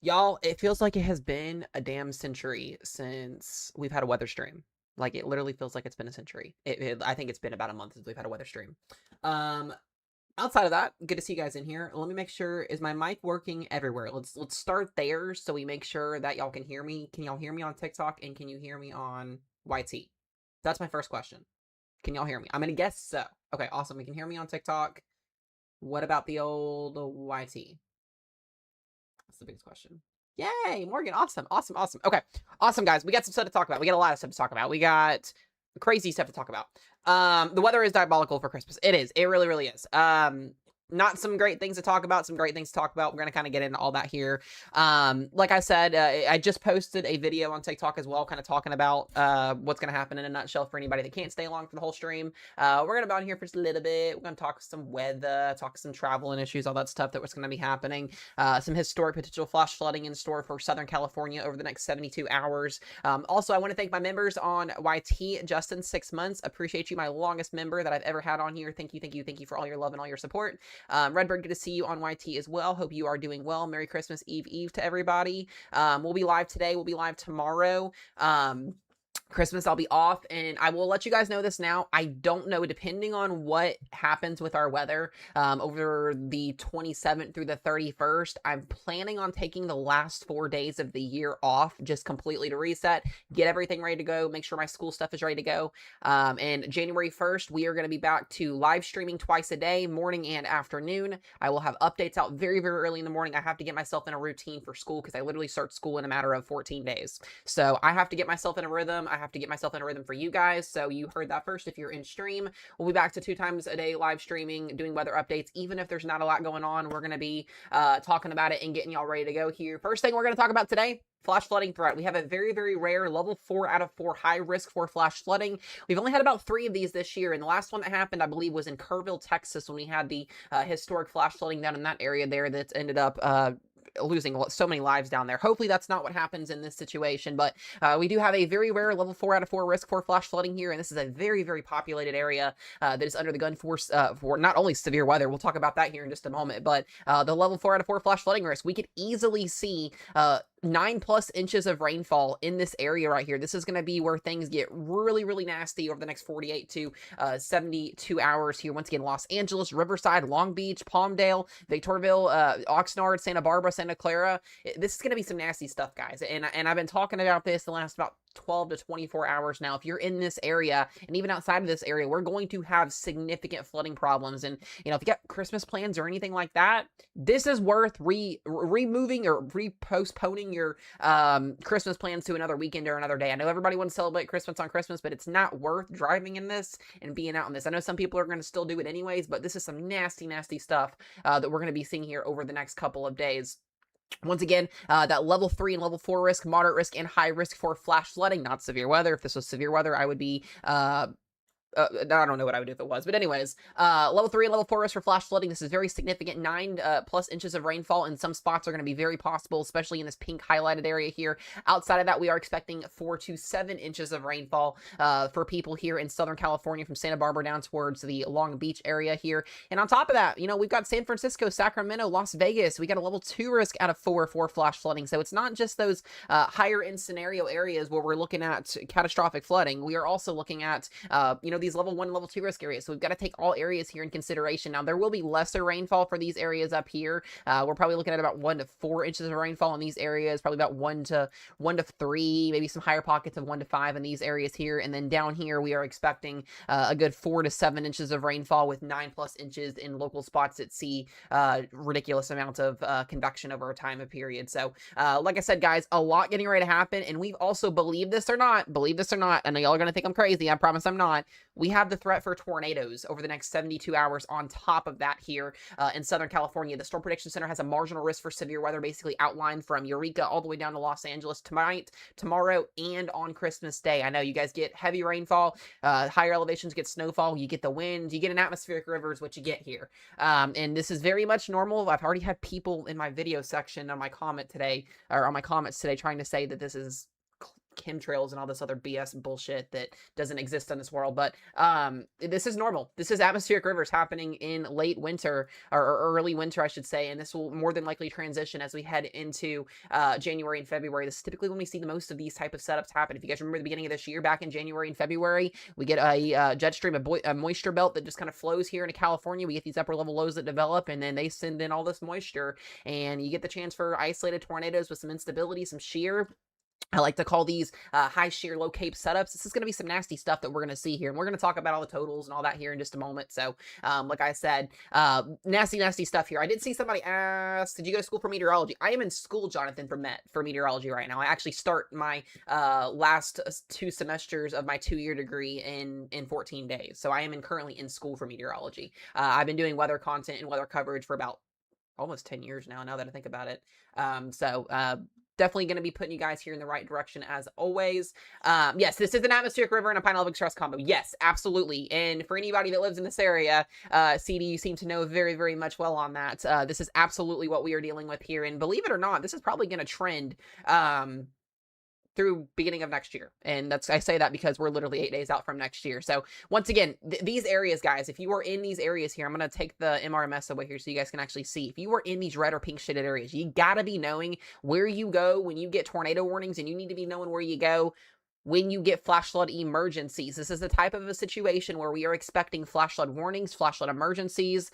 Y'all, it feels like it has been a damn century since we've had a weather stream. Like, it literally feels like it's been a century. I think it's been about a month since we've had a weather stream. Um, Outside of that, good to see you guys in here. Let me make sure, is my mic working everywhere? Let's start there so we make sure that y'all can hear me. Can y'all hear me on TikTok, and can you hear me on YT? That's my first question. Can y'all hear me? I'm gonna guess so. Okay, awesome. We can hear me on TikTok. What about the old YT? That's the biggest question. Yay, Morgan. Awesome. Awesome. Awesome. Okay. Awesome, guys. We got some stuff to talk about. We got a lot of stuff to talk about. We got crazy stuff to talk about. The weather is diabolical for Christmas. It is. It really, really is. Not some great things to talk about, some great things to talk about. We're going to kind of get into all that here. Like I said, I just posted a video on TikTok as well, kind of talking about what's going to happen in a nutshell for anybody that can't stay along for the whole stream. We're going to be on here for just a little bit. We're going to talk some weather, talk some traveling issues, all that stuff that was going to be happening. Some historic potential flash flooding in store for Southern California over the next 72 hours. Also, I want to thank my members on YT. Justin, 6 months. Appreciate you, my longest member that I've ever had on here. Thank you, thank you, thank you for all your love and all your support. Redbird, good to see you on YT as well. Hope you are doing well. Merry Christmas Eve to everybody. We'll be live today. We'll be live tomorrow. Christmas, I'll be off, and I will let you guys know this now. I don't know, depending on what happens with our weather over the 27th through the 31st, I'm planning on taking the last 4 days of the year off, just completely to reset, get everything ready to go, make sure my school stuff is ready to go. And January 1st, we are going to be back to live streaming twice a day, morning and afternoon. I will have updates out very, very early in the morning. I have to get myself in a routine for school because I literally start school in a matter of 14 days. So I have to get myself in a rhythm. I have to get myself in a rhythm for you guys. So you heard that first. If you're in stream, we'll be back to 2 times a day live streaming, doing weather updates. Even if there's not a lot going on, we're going to be talking about it and getting y'all ready to go here. First thing we're going to talk about today, flash flooding threat. We have a very, very rare level 4 out of 4 high risk for flash flooding. We've only had about 3 of these this year, and the last one that happened, I believe, was in Kerrville, Texas, when we had the historic flash flooding down in that area there that's ended up losing so many lives down there. Hopefully that's not what happens in this situation, but we do have a very rare level 4 out of 4 risk for flash flooding here, and this is a very, very populated area that is under the gun force for not only severe weather, we'll talk about that here in just a moment, but the level 4 out of 4 flash flooding risk. We could easily see 9+ inches of rainfall in this area right here. This is going to be where things get really, really nasty over the next 48 to 72 hours here. Once again, Los Angeles, Riverside, Long Beach, Palmdale, Victorville, Oxnard, Santa Barbara, Santa Clara. This is going to be some nasty stuff, guys. And I've been talking about this the last about 12 to 24 hours now. If you're in this area, and even outside of this area, we're going to have significant flooding problems. And, you know, if you got Christmas plans or anything like that, this is worth removing or postponing your Christmas plans to another weekend or another day. I know everybody wants to celebrate Christmas on Christmas, but it's not worth driving in this and being out in this. I know some people are going to still do it anyways, but this is some nasty, nasty stuff that we're going to be seeing here over the next couple of days. Once again, that level 3 and level 4 risk, moderate risk, and high risk for flash flooding, not severe weather. If this was severe weather, I would be I don't know what I would do if it was, but anyways, level 3 and level 4 risk for flash flooding. This is very significant. 9+ inches of rainfall in some spots are going to be very possible, especially in this pink highlighted area here. Outside of that, we are expecting 4 to 7 inches of rainfall for people here in Southern California, from Santa Barbara down towards the Long Beach area here. And on top of that, you know, we've got San Francisco, Sacramento, Las Vegas. We got a level 2 risk out of 4 for flash flooding. So it's not just those higher end scenario areas where we're looking at catastrophic flooding. We are also looking at, you know, these level 1 and level 2 risk areas. So we've got to take all areas here in consideration. Now, there will be lesser rainfall for these areas up here. We're probably looking at about 1 to 4 inches of rainfall in these areas, probably about 1 to 3, maybe some higher pockets of 1 to 5 in these areas here. And then down here, we are expecting a good 4 to 7 inches of rainfall, with 9+ inches in local spots that see ridiculous amounts of convection over a time of period. So like I said, guys, a lot getting ready to happen. And we've also, believe this or not, I know y'all are going to think I'm crazy. I promise I'm not. We have the threat for tornadoes over the next 72 hours on top of that here in Southern California. The Storm Prediction Center has a marginal risk for severe weather basically outlined from Eureka all the way down to Los Angeles tonight, tomorrow, and on Christmas Day. I know you guys get heavy rainfall, higher elevations get snowfall, you get the wind, you get an atmospheric river is what you get here. And this is very much normal. I've already had people in my video section on my comment today, or on my comments today, trying to say that this is chemtrails and all this other BS and bullshit that doesn't exist in this world. But this is normal. This is atmospheric rivers happening in late winter, or early winter, I should say, and this will more than likely transition as we head into January and February. This is typically when we see the most of these type of setups happen. If you guys remember the beginning of this year, back in January and February, we get a jet stream, a moisture belt that just kind of flows here into California. We get these upper level lows that develop, and then they send in all this moisture, and you get the chance for isolated tornadoes with some instability, some shear. I like to call these high shear, low cape setups. This is going to be some nasty stuff that we're going to see here. And we're going to talk about all the totals and all that here in just a moment. So, like I said, nasty stuff here. I did see somebody ask, did you go to school for meteorology? I am in school, Jonathan, for meteorology right now. I actually start my last 2 semesters of my 2-year degree in 14 days. So I am currently in school for meteorology. I've been doing weather content and weather coverage for about almost 10 years now that I think about it. Definitely going to be putting you guys here in the right direction as always. Yes, this is an atmospheric river and a Pine Level Stress combo. Yes, absolutely. And for anybody that lives in this area, CD, you seem to know very, very much well on that. This is absolutely what we are dealing with here. And believe it or not, this is probably going to trend through beginning of next year. And I say that because we're literally 8 days out from next year. So once again, these areas, guys, if you are in these areas here, I'm going to take the MRMS away here so you guys can actually see. If you are in these red or pink shaded areas, you got to be knowing where you go when you get tornado warnings, and you need to be knowing where you go when you get flash flood emergencies. This is the type of a situation where we are expecting flash flood warnings, flash flood emergencies.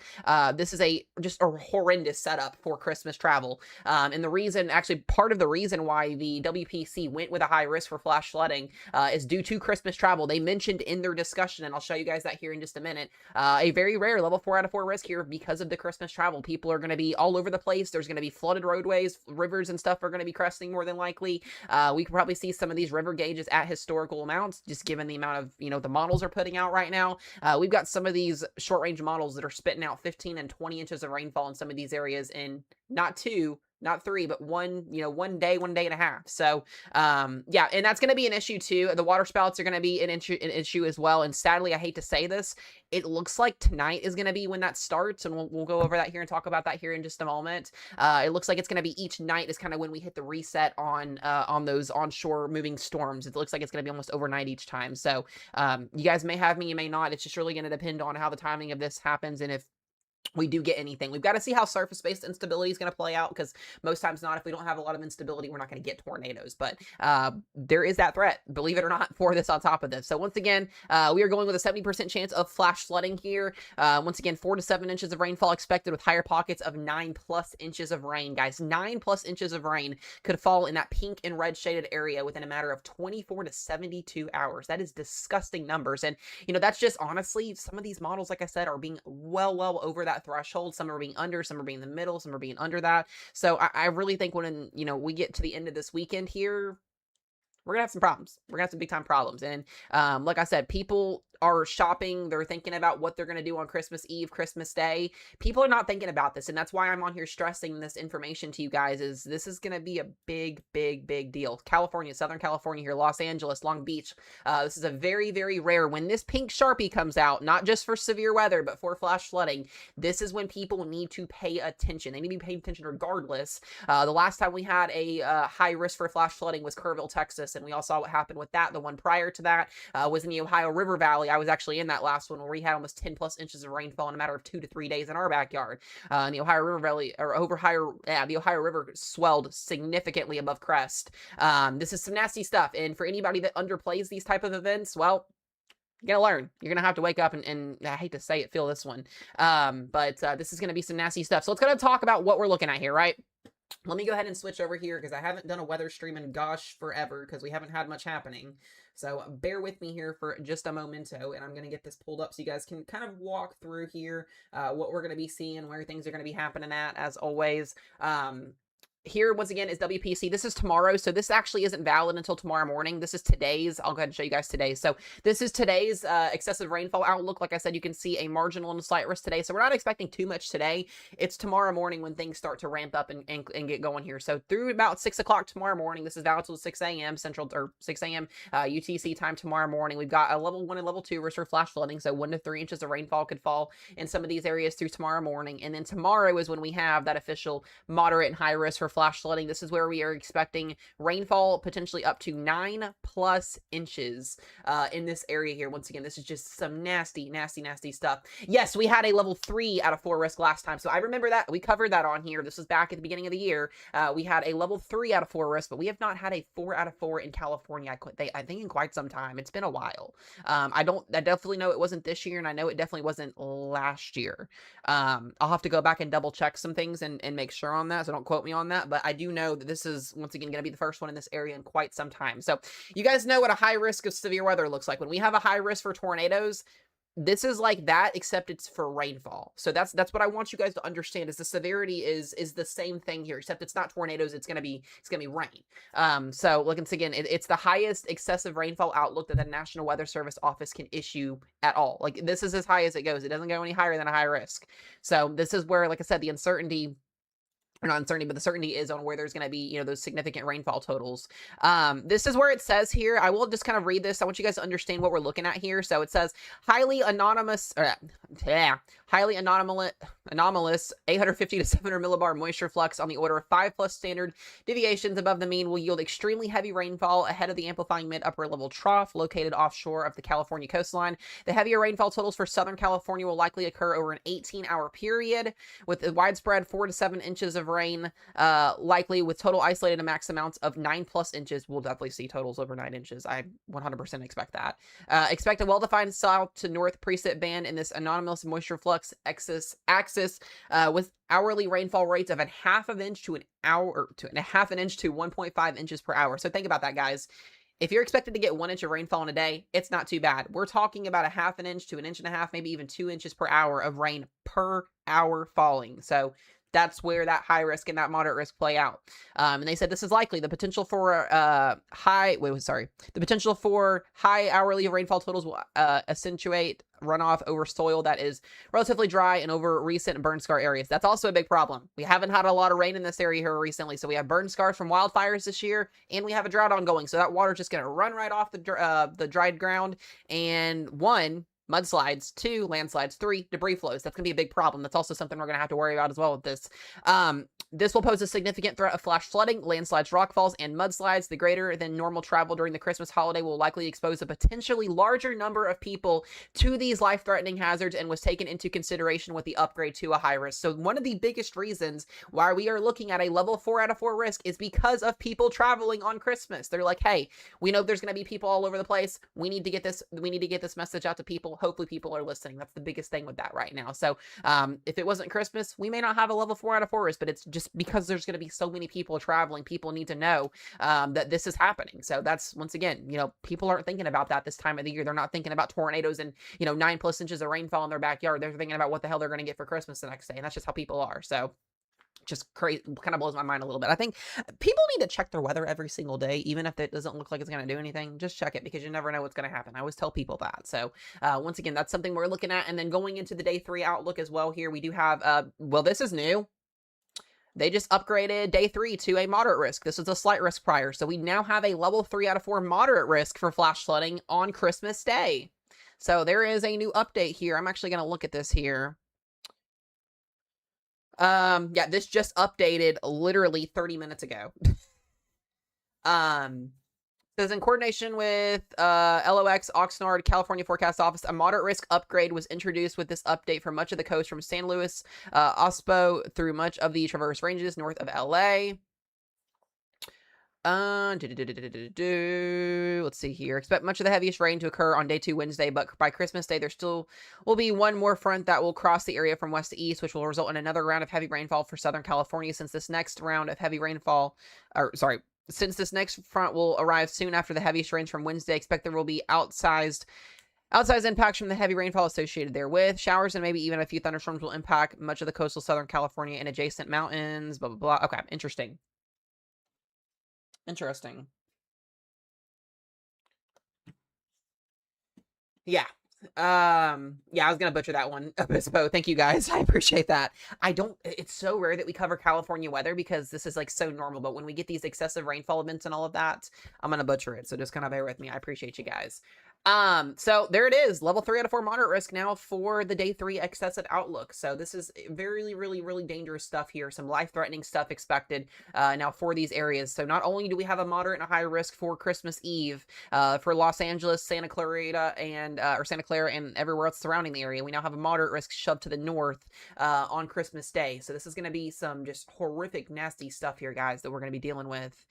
This is just a horrendous setup for Christmas travel. And the reason, actually part of the reason why the WPC went with a high risk for flash flooding is due to Christmas travel. They mentioned in their discussion, and I'll show you guys that here in just a minute, a very rare level 4 out of 4 risk here because of the Christmas travel. People are going to be all over the place. There's going to be flooded roadways, rivers and stuff are going to be cresting more than likely. We can probably see some of these river gauges at historical amounts, just given the amount of, the models are putting out right now. We've got some of these short range models that are spitting out 15 and 20 inches of rainfall in some of these areas in not 2, not 3, but one day and a half. So, yeah, and that's going to be an issue too. The water spouts are going to be an issue as well. And sadly, I hate to say this, it looks like tonight is going to be when that starts, and we'll go over that here and talk about that here in just a moment. It looks like it's going to be each night is kind of when we hit the reset on those onshore moving storms. It looks like it's going to be almost overnight each time. So, you guys may have me, you may not. It's just really going to depend on how the timing of this happens and if we do get anything. We've got to see how surface-based instability is going to play out, because most times not. If we don't have a lot of instability, we're not going to get tornadoes. But there is that threat, believe it or not, for this on top of this. So once again, we are going with a 70% chance of flash flooding here. Once again, 4 to 7 inches of rainfall expected with higher pockets of 9+ inches of rain, guys. 9+ inches of rain could fall in that pink and red shaded area within a matter of 24 to 72 hours. That is disgusting numbers. And, that's just honestly, some of these models, like I said, are being well over that threshold. Some are being under, some are being in the middle, some are being under that. So I really think when, we get to the end of this weekend here, we're gonna have some problems. We're gonna have some big time problems. And like I said, people are shopping. They're thinking about what they're gonna do on Christmas Eve, Christmas Day. People are not thinking about this, and that's why I'm on here stressing this information to you guys. Is this is gonna be a big deal. California, Southern California here, Los Angeles, Long Beach. This is a very rare. When this pink Sharpie comes out, not just for severe weather, but for flash flooding, this is when people need to pay attention. They need to be paying attention regardless. The last time we had a high risk for flash flooding was Kerrville, Texas. And we all saw what happened with that. The one prior to that was in the Ohio River Valley. I was actually in that last one where we had almost 10+ inches of rainfall in a matter of 2 to 3 days in our backyard. The Ohio River Valley, or the Ohio River swelled significantly above crest. This is some nasty stuff. And for anybody that underplays these type of events, well, you're gonna learn. You're gonna have to wake up and I hate to say it, feel this one. But this is gonna be some nasty stuff. So let's go talk about what we're looking at here, right? Let me go ahead and switch over here because I haven't done a weather stream in forever because we haven't had much happening. So bear with me here for just a momento, and I'm going to get this pulled up so you guys can kind of walk through here what we're going to be seeing, where things are going to be happening at, as always. Here, once again, is WPC. This is tomorrow, so this actually isn't valid until tomorrow morning. This is today's. I'll go ahead and show you guys today's. So this is today's excessive rainfall outlook. Like I said, you can see a marginal and slight risk today. So we're not expecting too much today. It's tomorrow morning when things start to ramp up and get going here. So through about 6 o'clock tomorrow morning, this is valid till 6 a.m. Central, or 6 a.m. UTC time tomorrow morning. We've got a level 1 and level 2 risk for flash flooding. So 1 to 3 inches of rainfall could fall in some of these areas through tomorrow morning. And then tomorrow is when we have that official moderate and high risk for flash flooding. This is where we are expecting rainfall potentially up to 9+ inches in this area here. Once again, this is just some nasty, nasty, nasty stuff. Yes, we had a level 3 out of 4 risk last time, so I remember that. We covered that on here. This was back at the beginning of the year. We had a level 3 out of 4 risk, but we have not had a 4 out of 4 in California. I think in quite some time. It's been a while. I definitely know it wasn't this year, and I know it definitely wasn't last year. I'll have to go back and double check some things and make sure on that, so don't quote me on that, but I do know that this is, once again, going to be the first one in this area in quite some time. So you guys know what a high risk of severe weather looks like. When we have a high risk for tornadoes, this is like that, except it's for rainfall. So that's what I want you guys to understand, is the severity is the same thing here, except it's not tornadoes, it's gonna be rain. So once again, it's the highest excessive rainfall outlook that the National Weather Service office can issue at all. Like, this is as high as it goes. It doesn't go any higher than a high risk. So this is where, like I said, the uncertainty, or not uncertainty, but the certainty is on where there's going to be, you know, those significant rainfall totals. This is where it says here, I will just kind of read this. I want you guys to understand what we're looking at here. So it says highly anomalous 850 to 700 millibar moisture flux on the order of 5+ standard deviations above the mean will yield extremely heavy rainfall ahead of the amplifying mid-upper level trough located offshore of the California coastline. The heavier rainfall totals for Southern California will likely occur over an 18-hour period, with a widespread 4 to 7 inches of rain, likely with total isolated and max amounts of 9+ inches. We'll definitely see totals over 9 inches. I 100% expect that. Expect a well-defined south to north precip band in this anomalous moisture flux axis, with hourly rainfall rates of 1/2 inch to 1.5 inches per hour. So think about that, guys. If you're expected to get 1 inch of rainfall in a day, it's not too bad. We're talking about 1/2 inch to 1.5 inches, maybe even 2 inches per hour of rain per hour falling. So that's where that high risk and that moderate risk play out. And they said this is likely. The potential for high hourly rainfall totals will accentuate runoff over soil that is relatively dry and over recent burn scar areas. That's also a big problem. We haven't had a lot of rain in this area here recently, so we have burn scars from wildfires this year, and we have a drought ongoing. So that water's just going to run right off the dried ground, and mudslides, 2, landslides, 3, debris flows. That's going to be a big problem. That's also something we're going to have to worry about as well with this. This will pose a significant threat of flash flooding, landslides, rockfalls, and mudslides. The greater than normal travel during the Christmas holiday will likely expose a potentially larger number of people to these life-threatening hazards, and was taken into consideration with the upgrade to a high risk. So one of the biggest reasons why we are looking at a level 4 out of 4 risk is because of people traveling on Christmas. They're like, hey, we know there's going to be people all over the place. We need to get this message out to people. Hopefully people are listening. That's the biggest thing with that right now. So if it wasn't Christmas, we may not have a level 4 out of 4 risk, but it's just because there's going to be so many people traveling. People need to know that this is happening. So that's, once again, you know, people aren't thinking about that this time of the year. They're not thinking about tornadoes and, you know, 9+ inches of rainfall in their backyard. They're thinking about what the hell they're going to get for Christmas the next day. And that's just how people are. So just crazy, kind of blows my mind a little bit. I think people need to check their weather every single day, even if it doesn't look like it's going to do anything. Just check it, because you never know what's going to happen. I always tell people that. So once again, that's something we're looking at. And then going into the day 3 outlook as well here, we do have, well, this is new. They just upgraded day 3 to a moderate risk. This was a slight risk prior. So we now have a level 3 out of 4 moderate risk for flash flooding on Christmas Day. So there is a new update here. I'm actually going to look at this here. Yeah, this just updated literally 30 minutes ago. Says in coordination with LOX, Oxnard, California Forecast Office, a moderate risk upgrade was introduced with this update for much of the coast from San Luis Obispo through much of the Traverse Ranges north of LA. Let's see here. Expect much of the heaviest rain to occur on day 2 Wednesday, but by Christmas Day, there still will be one more front that will cross the area from west to east, which will result in another round of heavy rainfall for Southern California. Since this next front will arrive soon after the heaviest rains from Wednesday, expect there will be outsized impacts from the heavy rainfall associated therewith. Showers and maybe even a few thunderstorms will impact much of the coastal Southern California and adjacent mountains, blah, blah, blah. Okay, interesting. Yeah. Yeah, I was gonna butcher that one. Obispo. Thank you, guys. I appreciate that. It's so rare that we cover California weather, because this is like so normal, but when we get these excessive rainfall events and all of that, I'm gonna butcher it. So just kind of bear with me. I appreciate you guys. So there it is. Level 3 out of 4 moderate risk now for the day 3 excessive outlook. So this is very, really, really dangerous stuff here. Some life-threatening stuff expected now for these areas. So not only do we have a moderate and a high risk for Christmas Eve for Los Angeles, Santa Clarita, and or Santa Clara and everywhere else surrounding the area, we now have a moderate risk shoved to the north on Christmas Day. So this is going to be some just horrific, nasty stuff here, guys, that we're going to be dealing with.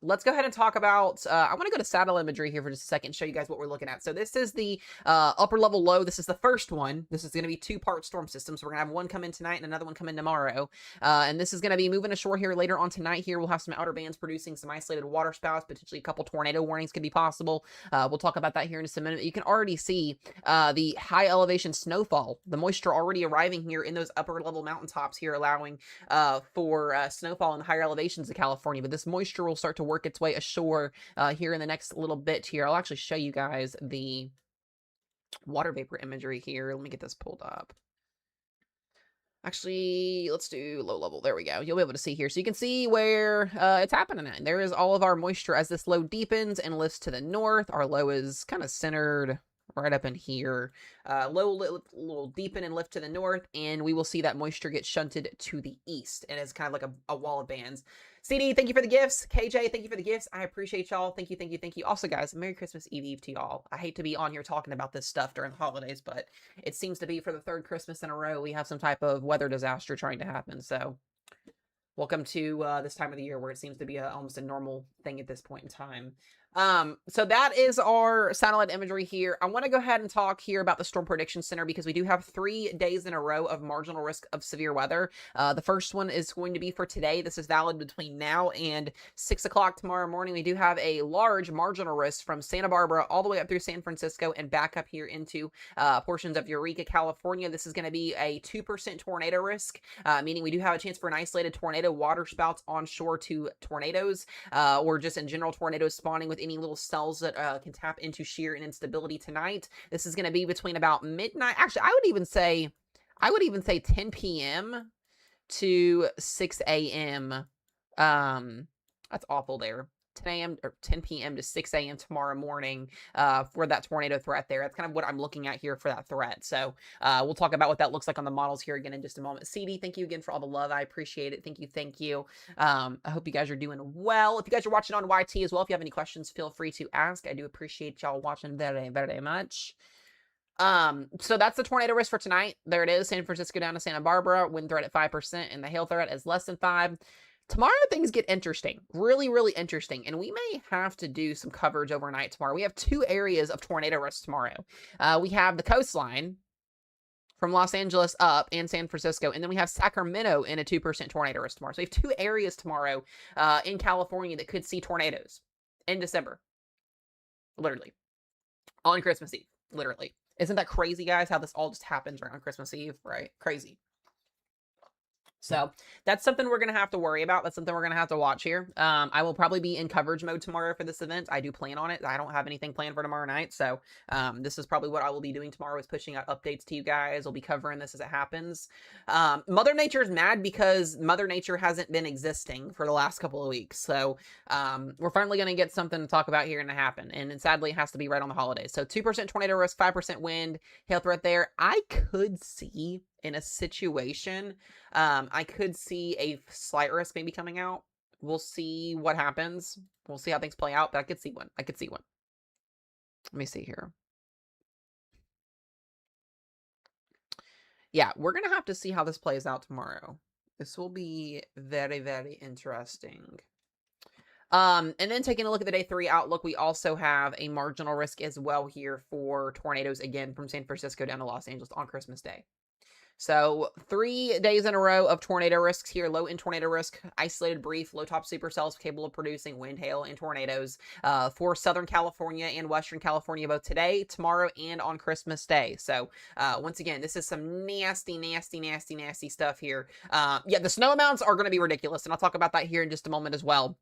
Let's go ahead and talk about, I want to go to satellite imagery here for just a second and show you guys what we're looking at. So this is the upper level low. This is the first one. This is going to be 2-part storm system. So we're going to have one come in tonight and another one come in tomorrow. And this is going to be moving ashore here later on tonight here. We'll have some outer bands producing some isolated water spouts, potentially a couple tornado warnings could be possible. We'll talk about that here in just a minute. You can already see the high elevation snowfall, the moisture already arriving here in those upper level mountaintops here, allowing for snowfall in the higher elevations of California. But this moisture will start to work its way ashore here in the next little bit here. I'll actually show you guys the water vapor imagery here. Let me get this pulled up. Actually, let's do low level. There we go. You'll be able to see here. So you can see where it's happening at. There is all of our moisture as this low deepens and lifts to the north. Our low is kind of centered right up in here. Low will deepen and lift to the north, and we will see that moisture get shunted to the east. And it's kind of like a wall of bands. CD, thank you for the gifts. KJ, thank you for the gifts. I appreciate y'all. Thank you, thank you, thank you. Also, guys, Merry Christmas Eve to y'all. I hate to be on here talking about this stuff during the holidays, but it seems to be for the 3rd Christmas in a row, we have some type of weather disaster trying to happen. So welcome to this time of the year where it seems to be almost a normal thing at this point in time. So that is our satellite imagery here. I want to go ahead and talk here about the Storm Prediction Center because we do have 3 days in a row of marginal risk of severe weather. The first one is going to be for today. This is valid between now and 6 o'clock tomorrow morning. We do have a large marginal risk from Santa Barbara all the way up through San Francisco and back up here into portions of Eureka, California. This is going to be a 2% tornado risk, meaning we do have a chance for an isolated tornado water spouts onshore to tornadoes, or just in general tornadoes spawning with any little cells that can tap into shear and instability tonight. This is going to be between about midnight. Actually, I would even say 10 p.m. to 6 a.m. That's awful there. 10 a.m. or 10 p.m. to 6 a.m. tomorrow morning for that tornado threat there. That's kind of what I'm looking at here for that threat. So we'll talk about what that looks like on the models here again in just a moment. CD, thank you again for all the love. I appreciate it. Thank you. Thank you. I hope you guys are doing well. If you guys are watching on YT as well, if you have any questions, feel free to ask. I do appreciate y'all watching very, very much. So that's the tornado risk for tonight. There it is. San Francisco down to Santa Barbara. Wind threat at 5% and the hail threat is less than 5. Tomorrow, things get interesting. Really, really interesting. And we may have to do some coverage overnight tomorrow. We have 2 areas of tornado risk tomorrow. We have the coastline from Los Angeles up and San Francisco. And then we have Sacramento in a 2% tornado risk tomorrow. So we have 2 areas tomorrow in California that could see tornadoes in December. Literally. On Christmas Eve. Literally. Isn't that crazy, guys, how this all just happens right on Christmas Eve, right? Crazy. So that's something we're going to have to worry about. That's something we're going to have to watch here. I will probably be in coverage mode tomorrow for this event. I do plan on it. I don't have anything planned for tomorrow night. So this is probably what I will be doing tomorrow, is pushing out updates to you guys. We'll be covering this as it happens. Mother Nature is mad because Mother Nature hasn't been existing for the last couple of weeks. So we're finally going to get something to talk about here and to happen. And sadly, it has to be right on the holidays. So 2% tornado risk, 5% wind, hail threat there. I could see in a situation, I could see a slight risk maybe coming out. We'll see what happens. We'll see how things play out, but I could see one. I could see one. Let me see here. Yeah, we're going to have to see how this plays out tomorrow. This will be very, very interesting. And then taking a look at the day 3 outlook, we also have a marginal risk as well here for tornadoes, again, from San Francisco down to Los Angeles on Christmas Day. So 3 days in a row of tornado risks here. Low in tornado risk, isolated brief, low top supercells capable of producing wind, hail, and tornadoes for Southern California and Western California, both today, tomorrow, and on Christmas Day. So once again, this is some nasty, nasty, nasty, nasty stuff here. Yeah, the snow amounts are going to be ridiculous, and I'll talk about that here in just a moment as well.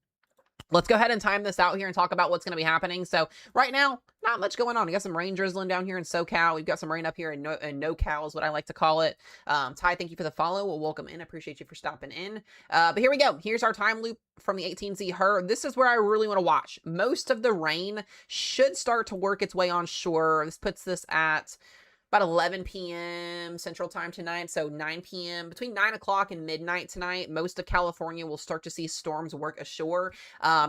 let's go ahead and time this out here and talk about what's going to be happening. So right now, not much going on. We got some rain drizzling down here in SoCal. We've got some rain up here in NoCal is what I like to call it. Ty, thank you for the follow. Well, welcome in. I appreciate you for stopping in. But here we go. Here's our time loop from the 18Z Her. This is where I really want to watch. Most of the rain should start to work its way on shore. This puts this at about 11 p.m. Central Time tonight, so 9 p.m. Between 9 o'clock and midnight tonight, most of California will start to see storms work ashore.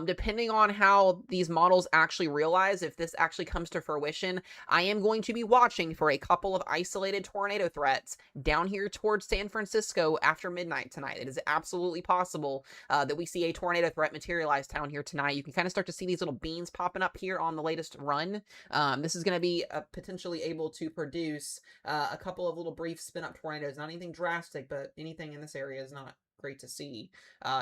Depending on how these models actually realize, if this actually comes to fruition, I am going to be watching for a couple of isolated tornado threats down here towards San Francisco after midnight tonight. It is absolutely possible that we see a tornado threat materialize down here tonight. You can kind of start to see these little beans popping up here on the latest run. This is going to be potentially able to produce a couple of little brief spin-up tornadoes. Not anything drastic, but anything in this area is not great to see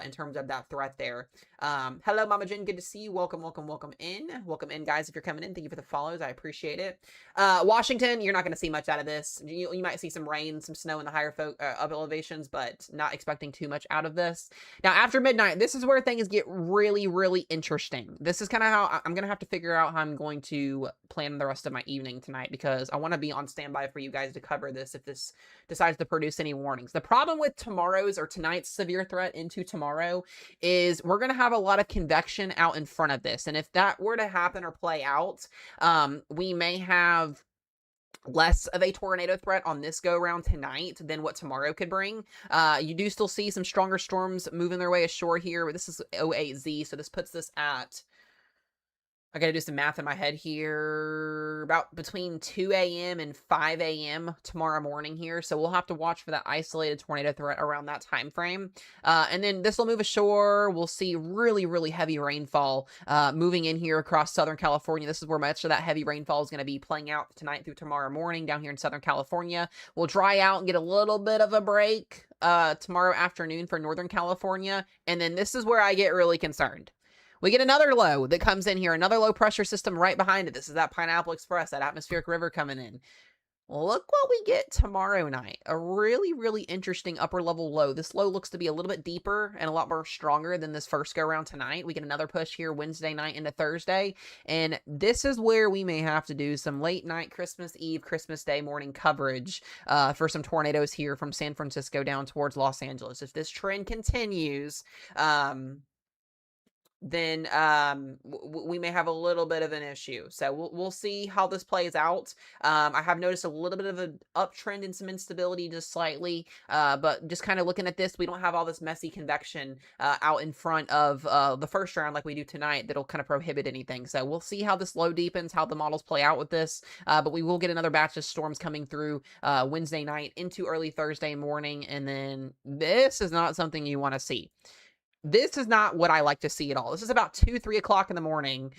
in terms of that threat there. Hello, Mama Jen. Good to see you. Welcome, welcome, welcome in. Welcome in, guys, if you're coming in. Thank you for the follows. I appreciate it. Washington, you're not going to see much out of this. You might see some rain, some snow in the higher up elevations, but not expecting too much out of this. Now, after midnight, this is where things get really, really interesting. This is kind of how I'm going to have to figure out how I'm going to plan the rest of my evening tonight, because I want to be on standby for you guys to cover this if this decides to produce any warnings. The problem with tomorrow's or tonight's severe threat into tomorrow is we're going to have a lot of convection out in front of this. And if that were to happen or play out, we may have less of a tornado threat on this go round tonight than what tomorrow could bring. You do still see some stronger storms moving their way ashore here, but this is 08Z, so this puts this at, I got to do some math in my head here, about between 2 a.m. and 5 a.m. tomorrow morning here. So we'll have to watch for that isolated tornado threat around that time frame. And then this will move ashore. We'll see really, really heavy rainfall moving in here across Southern California. This is where much of that heavy rainfall is going to be playing out tonight through tomorrow morning down here in Southern California. We'll dry out and get a little bit of a break tomorrow afternoon for Northern California. And then this is where I get really concerned. We get another low that comes in here, another low pressure system right behind it. This is that Pineapple Express, that atmospheric river coming in. Look what we get tomorrow night. A really, really interesting upper level low. This low looks to be a little bit deeper and a lot more stronger than this first go around tonight. We get another push here Wednesday night into Thursday. And this is where we may have to do some late night Christmas Eve, Christmas Day morning coverage for some tornadoes here from San Francisco down towards Los Angeles. If this trend continues, then we may have a little bit of an issue. So we'll see how this plays out. I have noticed a little bit of an uptrend in some instability just slightly, but just kind of looking at this, we don't have all this messy convection out in front of the first round like we do tonight that'll kind of prohibit anything. So we'll see how this low deepens, how the models play out with this, but we will get another batch of storms coming through Wednesday night into early Thursday morning, and then this is not something you want to see. This is not what I like to see at all. This is about 2, 3 o'clock in the morning,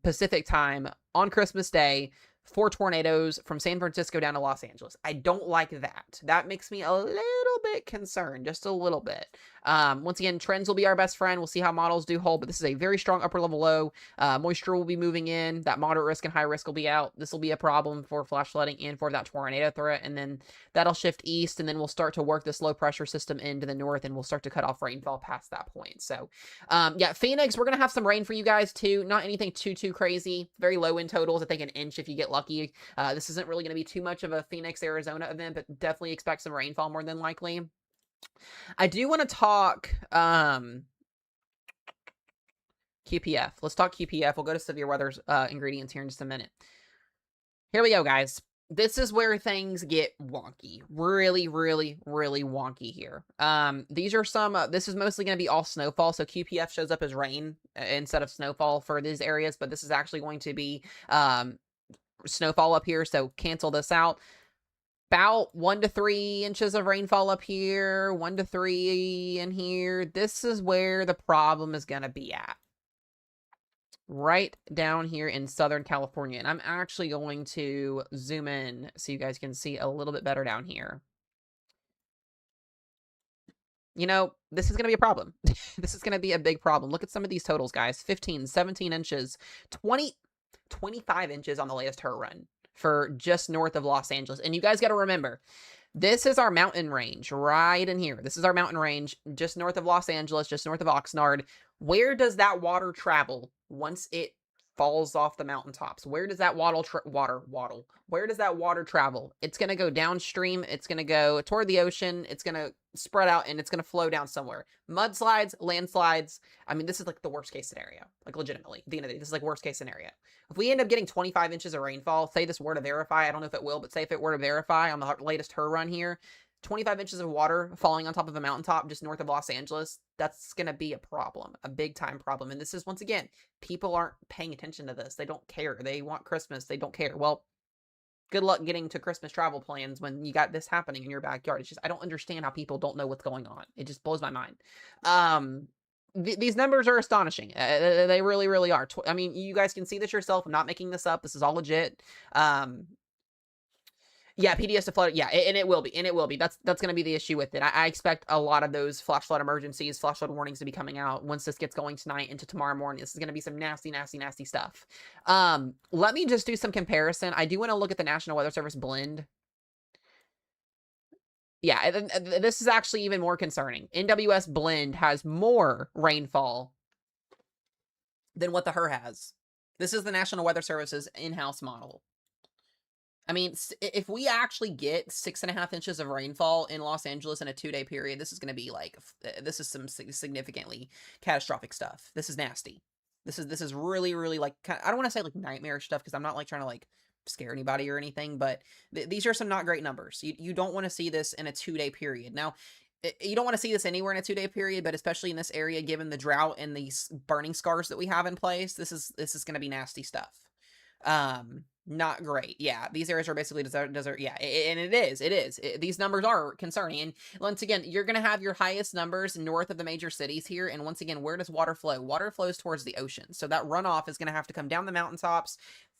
Pacific time on Christmas Day. 4 tornadoes from San Francisco down to Los Angeles. I don't like that. That makes me a little bit concerned, just a little bit. Once again, trends will be our best friend. We'll see how models do hold, but this is a very strong upper level low. Moisture will be moving in. That moderate risk and high risk will be out. This will be a problem for flash flooding and for that tornado threat, and then that'll shift east, and then we'll start to work this low pressure system into the north, and we'll start to cut off rainfall past that point. So, yeah, Phoenix, we're going to have some rain for you guys too. Not anything too crazy. Very low in totals. I think an inch if you get lucky. This isn't really going to be too much of a Phoenix, Arizona event, but definitely expect some rainfall more than likely. I do want to talk QPF. Let's talk QPF. We'll go to severe weather's ingredients here in just a minute. Here we go, guys. This is where things get wonky. Really, really, really wonky here. These are some, this is mostly going to be all snowfall. So QPF shows up as rain instead of snowfall for these areas, but this is actually going to be snowfall up here. So cancel this out. About 1 to 3 inches of rainfall up here, 1 to 3 in here. This is where the problem is going to be at. Right down here in Southern California. And I'm actually going to zoom in so you guys can see a little bit better down here. You know, this is going to be a problem. This is going to be a big problem. Look at some of these totals, guys. 15, 17 inches, 20, 25 inches on the latest HER run for just north of Los Angeles. And you guys got to remember, This is our mountain range right in here. This is our mountain range just north of Los Angeles, just north of Oxnard. Where does that water travel once it falls off the mountaintops? Where does that waddle? Where does that water travel? It's going to go downstream. It's going to go toward the ocean. It's going to spread out and it's going to flow down somewhere. Mudslides, landslides. I mean, this is like the worst case scenario. Like legitimately, at the end of the day, this is like worst case scenario. If we end up getting 25 inches of rainfall, say this were to verify, I don't know if it will, but say if it were to verify on the latest HER run here, 25 inches of water falling on top of a mountaintop just north of Los Angeles, that's going to be a problem, a big time problem. And this is, once again, people aren't paying attention to this. They don't care. They want Christmas. They don't care. Well, good luck getting to Christmas travel plans when you got this happening in your backyard. It's just, I don't understand how people don't know what's going on. It just blows my mind. These numbers are astonishing. They really, really are. I mean, you guys can see this yourself. I'm not making this up. This is all legit. Yeah, PDS to flood. Yeah, and it will be. And it will be. That's going to be the issue with it. I expect a lot of those flash flood emergencies, flash flood warnings to be coming out once this gets going tonight into tomorrow morning. This is going to be some nasty, nasty, nasty stuff. Let me just do some comparison. I do want to look at the National Weather Service blend. Yeah, this is actually even more concerning. NWS blend has more rainfall than what the HER has. This is the National Weather Service's in-house model. I mean, if we actually get 6.5 inches of rainfall in Los Angeles in a 2-day period, this is going to be like, this is some significantly catastrophic stuff. This is nasty. This is really, really like, I don't want to say like nightmarish stuff because I'm not like trying to like scare anybody or anything, but these are some not great numbers. You don't want to see this in a 2-day period. Now, you don't want to see this anywhere in a 2-day period, but especially in this area, given the drought and these burning scars that we have in place, this is going to be nasty stuff. Not great. Yeah, these areas are basically desert. Yeah, and it is. These numbers are concerning. And once again, you're going to have your highest numbers north of the major cities here. And once again, where does water flow? Water flows towards the ocean. So that runoff is going to have to come down the mountaintops,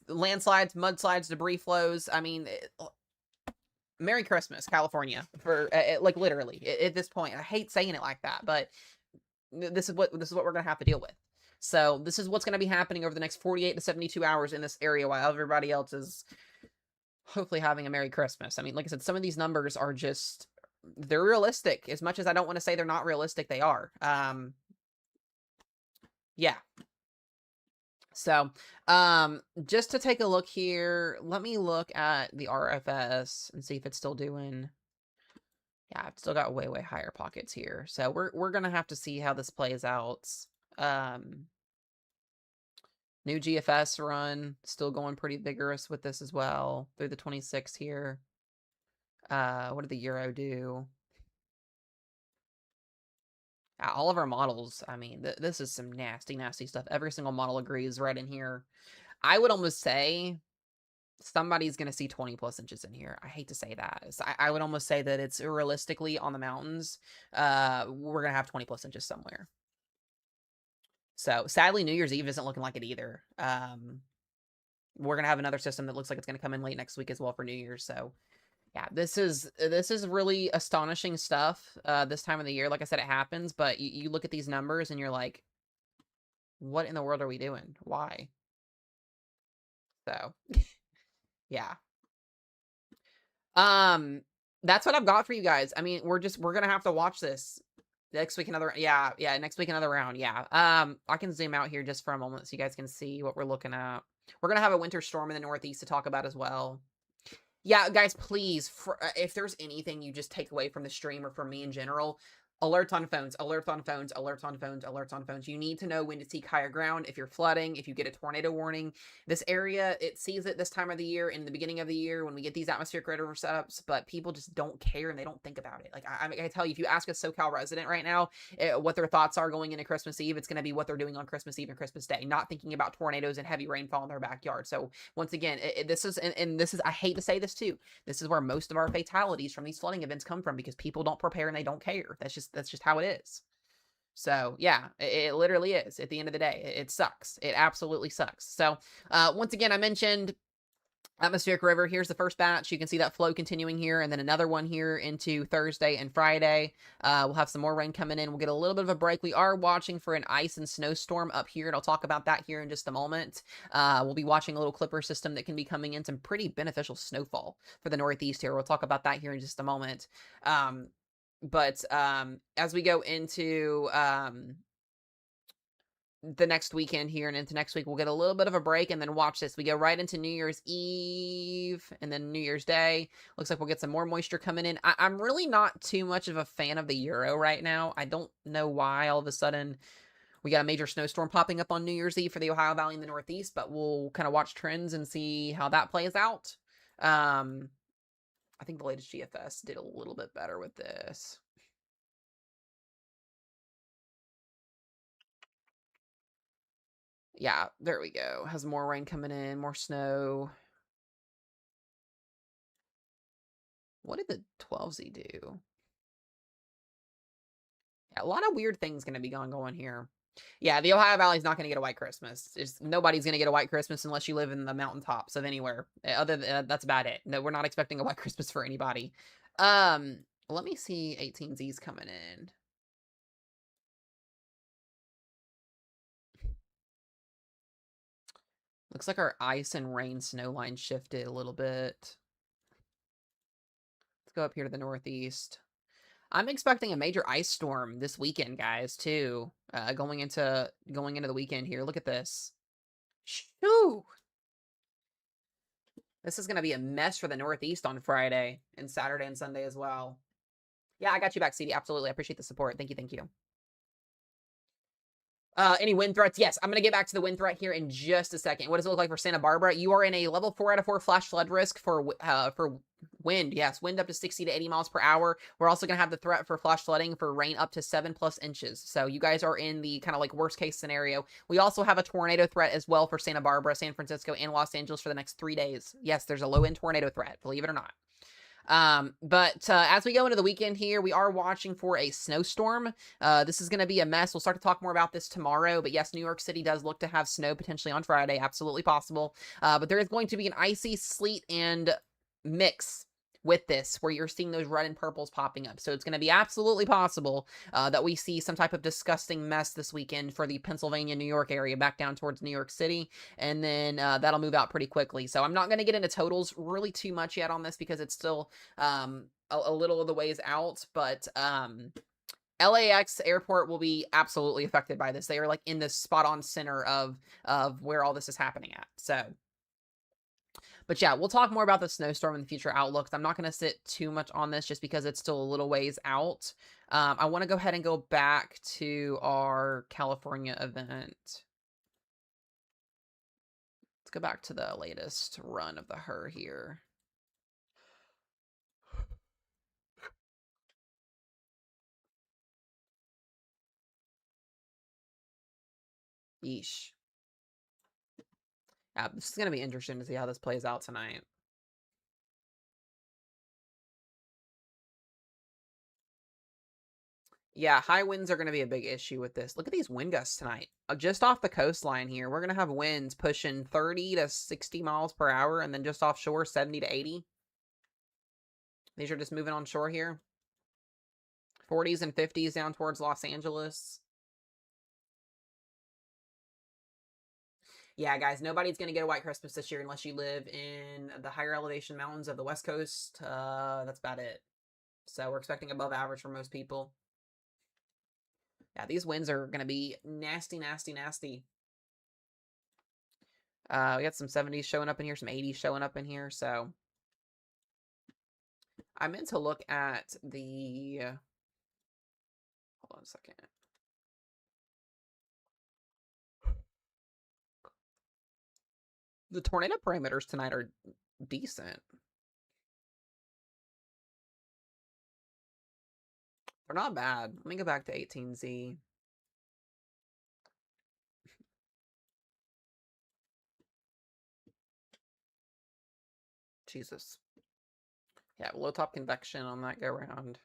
landslides, mudslides, debris flows. I mean, Merry Christmas, California, for like literally at this point. I hate saying it like that, but this is what we're going to have to deal with. So this is what's going to be happening over the next 48 to 72 hours in this area while everybody else is hopefully having a Merry Christmas. I mean, like I said, some of these numbers are just, they're realistic. As much as I don't want to say they're not realistic, they are. Yeah. So, just to take a look here, let me look at the RFS and see if it's still doing. Yeah, I've still got way, way higher pockets here. So we're going to have to see how this plays out. New GFS run, still going pretty vigorous with this as well, through the 26th here. What did the Euro do? All of our models, I mean, this is some nasty, nasty stuff. Every single model agrees right in here. I would almost say somebody's going to see 20 plus inches in here. I hate to say that. So I would almost say that it's realistically on the mountains. We're going to have 20 plus inches somewhere. So sadly, New Year's Eve isn't looking like it either. We're going to have another system that looks like it's going to come in late next week as well for New Year's. So yeah, this is really astonishing stuff this time of the year. Like I said, it happens, but you look at these numbers and you're like, what in the world are we doing? Why? So yeah. That's what I've got for you guys. I mean, we're going to have to watch this. Next week, another, yeah, next week, another round, yeah. I can zoom out here just for a moment so you guys can see what we're looking at. We're going to have a winter storm in the Northeast to talk about as well. Yeah, guys, please, if there's anything you just take away from the stream or from me in general, alerts on phones, alerts on phones, alerts on phones, alerts on phones. You need to know when to seek higher ground. If you're flooding, if you get a tornado warning, this area, it sees it this time of the year, in the beginning of the year when we get these atmospheric radar setups, but people just don't care and they don't think about it. Like, I tell you, if you ask a SoCal resident right now what their thoughts are going into Christmas Eve, it's going to be what they're doing on Christmas Eve and Christmas Day, not thinking about tornadoes and heavy rainfall in their backyard. So once again, this is, I hate to say this too, this is where most of our fatalities from these flooding events come from, because people don't prepare and they don't care. That's just how it is. So yeah, it literally is. At the end of the day, it sucks. It absolutely sucks. So once again, I mentioned Atmospheric river, here's the first batch. You can see that flow continuing here, and then another one here into Thursday and Friday. We'll have some more rain coming in. We'll get a little bit of a break. We are watching for an ice and snowstorm up here, and I'll talk about that here in just a moment. We'll be watching a little clipper system that can be coming in, some pretty beneficial snowfall for the Northeast here. We'll talk about that here in just a moment. But as we go into the next weekend here and into next week, we'll get a little bit of a break, and then watch this. We go right into New Year's Eve and then New Year's Day. Looks like we'll get some more moisture coming in. I'm really not too much of a fan of the Euro right now. I don't know why all of a sudden we got a major snowstorm popping up on New Year's Eve for the Ohio Valley in the Northeast, but we'll kind of watch trends and see how that plays out. I think the latest GFS did a little bit better with this. Yeah, there we go. Has more rain coming in, more snow. What did the 12Z do? Yeah, a lot of weird things going to be going on here. Yeah, the Ohio Valley is not going to get a white Christmas. Nobody's going to get a white Christmas unless you live in the mountaintops of anywhere. Other than that's about it. No, we're not expecting a white Christmas for anybody. Let me see 18Z's coming in. Looks like our ice and rain snow line shifted a little bit. Let's go up here to the Northeast. I'm expecting a major ice storm this weekend, guys, too. Going into the weekend here. Look at this. Shoo! This is going to be a mess for the Northeast on Friday and Saturday and Sunday as well. Yeah, I got you back, CD. Absolutely. I appreciate the support. Thank you. Thank you. Any wind threats? Yes, I'm going to get back to the wind threat here in just a second. What does it look like for Santa Barbara? You are in a level 4 out of 4 flash flood risk for wind. Yes, wind up to 60 to 80 miles per hour. We're also going to have the threat for flash flooding for rain up to 7+ inches. So you guys are in the kind of like worst case scenario. We also have a tornado threat as well for Santa Barbara, San Francisco, and Los Angeles for the next 3 days. Yes, there's a low end tornado threat, believe it or not. But as we go into the weekend here, we are watching for a snowstorm. This is going to be a mess. We'll start to talk more about this tomorrow. But yes, New York City does look to have snow potentially on Friday. Absolutely possible. But there is going to be an icy sleet and mix with this, where you're seeing those red and purples popping up. So it's going to be absolutely possible that we see some type of disgusting mess this weekend for the Pennsylvania, New York area back down towards New York City. And then that'll move out pretty quickly. So I'm not going to get into totals really too much yet on this because it's still a little of the ways out. But LAX airport will be absolutely affected by this. They are like in the spot on center of where all this is happening at. So but yeah, we'll talk more about the snowstorm in the future outlooks. I'm not going to sit too much on this just because it's still a little ways out. I want to go ahead and go back to our California event. Let's go back to the latest run of the HER here. Yeesh. Yeah, this is going to be interesting to see how this plays out tonight. Yeah, high winds are going to be a big issue with this. Look at these wind gusts tonight. Just off the coastline here, we're going to have winds pushing 30 to 60 miles per hour, and then just offshore, 70 to 80. These are just moving on shore here. 40s and 50s down towards Los Angeles. Yeah, guys, nobody's going to get a white Christmas this year unless you live in the higher elevation mountains of the West Coast. That's about it. So we're expecting above average for most people. Yeah, these winds are going to be nasty, nasty, nasty. We got some 70s showing up in here, some 80s showing up in here. So I meant to look at the... hold on a second. The tornado parameters tonight are decent. They're not bad. Let me go back to 18Z. Jesus. Yeah, low top convection on that go round.